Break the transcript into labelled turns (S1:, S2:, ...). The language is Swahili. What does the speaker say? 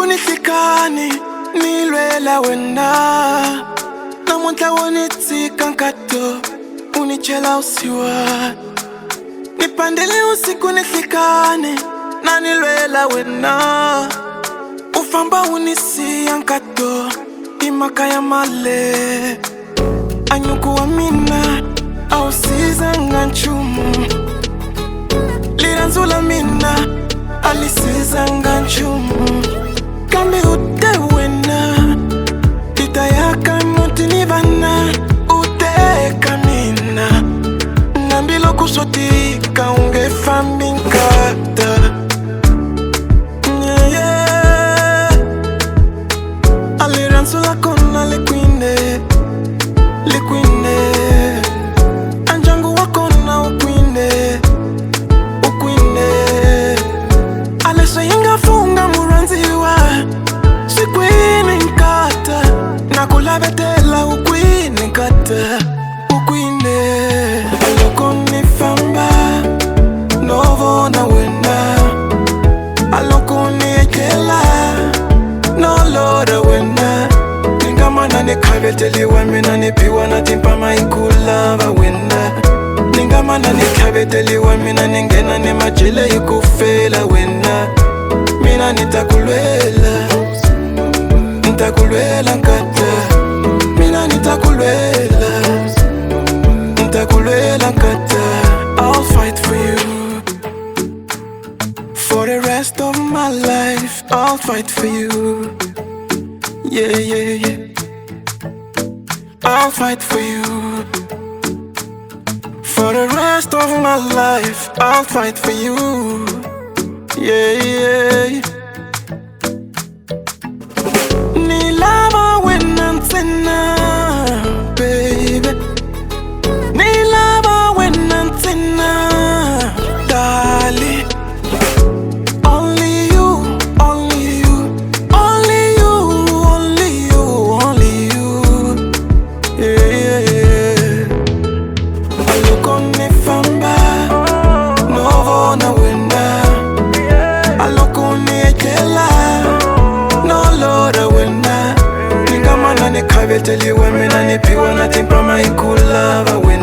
S1: Unihlikani nilwela wena namuntlha wonitsika nkato unichela usiwa nipandele usiku nihlikani nanilwela wena ufamba unisiya nkato imaka ya male anyuku wa mina awusizanga nchumu liranzula mina alisizanga nchumu kambe ute wena itayaka mutinivana uteka mina nambilo kusotika ungefambi nkata aliranzula kona likwine anjangu wakona ukwine alesayingafunga muranziwa sikwine nkata nakulavetela ukwine nkata ukwine aloko nifamba novona wena aloko niekela nolora wena ningamana nikhaveteliwa mina nipiwa na timpama ikulava wena ningamana nikhaveteliwa mina ningena nemajele ikufela wena mina nitakulwela nkata mina nitakulwela nkata I'll fight for you for the rest of my life. I'll fight for you, yeah. I'll fight for you for the rest of my life. I'll fight for you, yeah. Nilava wenantsena, baby. Nilava wenantsena, darling. Only you, only you, only you, only you, only you, yeah. Aloko nifamba, novona wena. Aloko niekela, nolora wena. Ningamana nikhaveteliwa mina nipiwa na timpama ikulava wena.